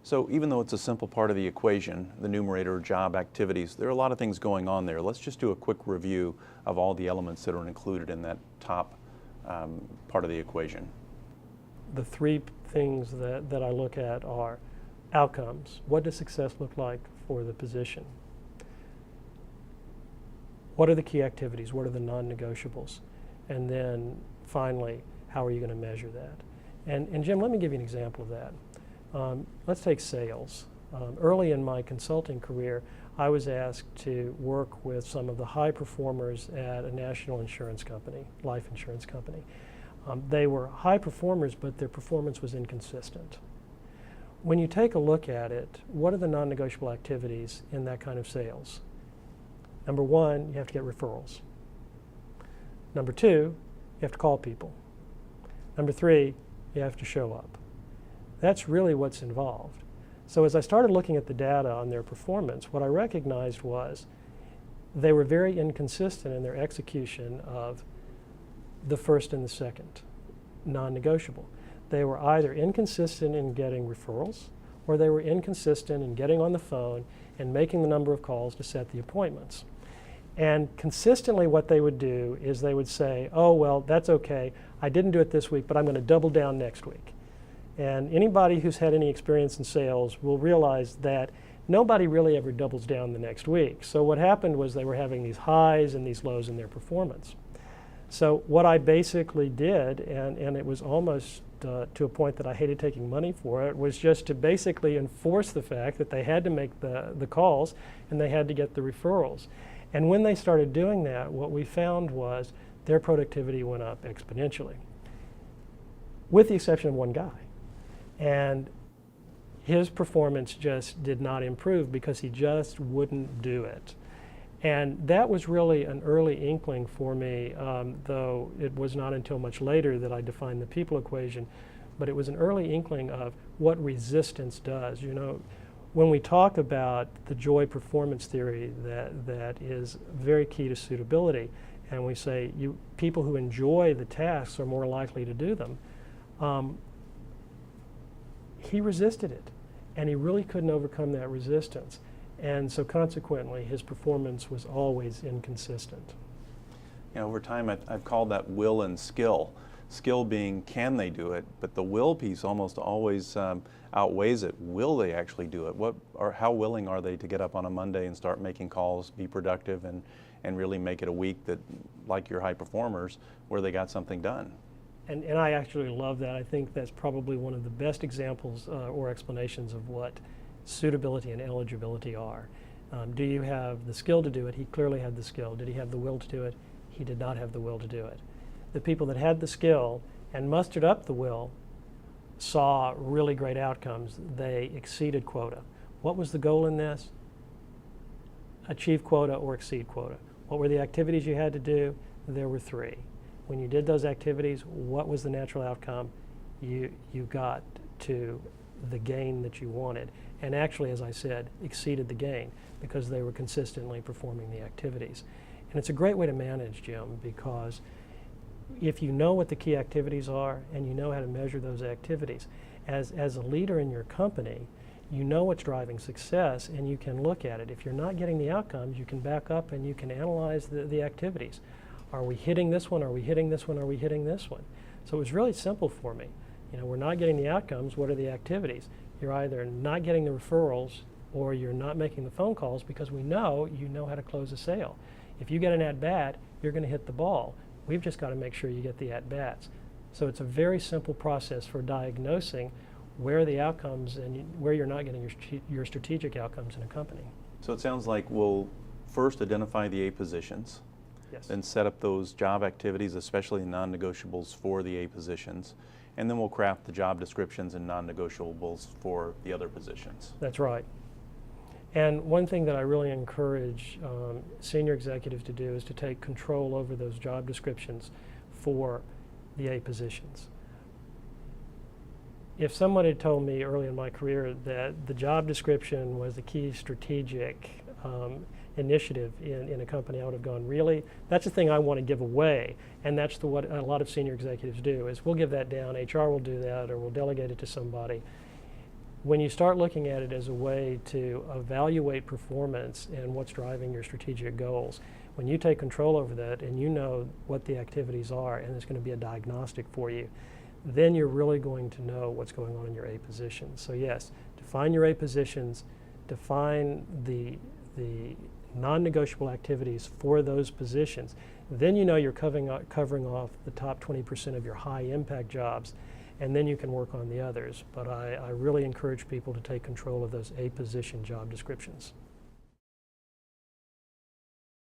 So even though it's a simple part of the equation, the numerator, job activities, there are a lot of things going on there. Let's just do a quick review of all the elements that are included in that top part of the equation. The three things that I look at are outcomes. What does success look like for the position? What are the key activities? What are the non-negotiables? And then finally, how are you going to measure that? And Jim, let me give you an example of that. Let's take sales. Early in my consulting career, I was asked to work with some of the high performers at a national insurance company, life insurance company. They were high performers, but their performance was inconsistent. When you take a look at it, what are the non-negotiable activities in that kind of sales? Number one, you have to get referrals. Number two, you have to call people. Number three, you have to show up. That's really what's involved. So as I started looking at the data on their performance, what I recognized was they were very inconsistent in their execution of the first and the second, non-negotiable. They were either inconsistent in getting referrals, or they were inconsistent in getting on the phone and making the number of calls to set the appointments. And consistently what they would do is they would say, oh, well, that's okay. I didn't do it this week, but I'm going to double down next week. And anybody who's had any experience in sales will realize that nobody really ever doubles down the next week. So what happened was they were having these highs and these lows in their performance. So what I basically did, and it was almost to a point that I hated taking money for it, was just to basically enforce the fact that they had to make the calls and they had to get the referrals. And when they started doing that, what we found was their productivity went up exponentially, with the exception of one guy. And his performance just did not improve because he just wouldn't do it. And that was really an early inkling for me, though it was not until much later that I defined the people equation. But it was an early inkling of what resistance does. You know, when we talk about the joy performance theory that is very key to suitability, and we say people who enjoy the tasks are more likely to do them, he resisted it, and he really couldn't overcome that resistance. And so consequently, his performance was always inconsistent. You know, over time, I've called that will and skill. Skill being, can they do it? But the will piece almost always outweighs it. Will they actually do it? How willing are they to get up on a Monday and start making calls, be productive, and really make it a week that, like your high performers, where they got something done? And I actually love that. I think that's probably one of the best examples or explanations of what suitability and eligibility are. Do you have the skill to do it? He clearly had the skill. Did he have the will to do it? He did not have the will to do it. The people that had the skill and mustered up the will saw really great outcomes. They exceeded quota. What was the goal in this? Achieve quota or exceed quota. What were the activities you had to do? There were three. When you did those activities, what was the natural outcome? You got to the gain that you wanted. And actually, as I said, exceeded the gain because they were consistently performing the activities. And it's a great way to manage, Jim, because if you know what the key activities are and you know how to measure those activities, as a leader in your company, you know what's driving success and you can look at it. If you're not getting the outcomes, you can back up and you can analyze the activities. Are we hitting this one? Are we hitting this one? Are we hitting this one? So it was really simple for me. You know, we're not getting the outcomes. What are the activities? You're either not getting the referrals or you're not making the phone calls because we know you know how to close a sale. If you get an at-bat, you're going to hit the ball. We've just got to make sure you get the at-bats. So it's a very simple process for diagnosing where the outcomes and where you're not getting your strategic outcomes in a company. So it sounds like we'll first identify the A positions. Yes. Then set up those job activities, especially non-negotiables for the A positions, and then we'll craft the job descriptions and non-negotiables for the other positions. That's right. And one thing that I really encourage senior executives to do is to take control over those job descriptions for the A positions. If someone had told me early in my career that the job description was the key strategic initiative in a company, I would have gone, really? That's the thing I want to give away. And that's what a lot of senior executives do, is we'll give that down, HR will do that, or we'll delegate it to somebody. when you start looking at it as a way to evaluate performance and what's driving your strategic goals, when you take control over that and you know what the activities are and it's going to be a diagnostic for you, then you're really going to know what's going on in your A positions. So yes, define your A positions, define the non-negotiable activities for those positions. Then you know you're covering off the top 20% of your high impact jobs, and then you can work on the others. But I really encourage people to take control of those A position job descriptions.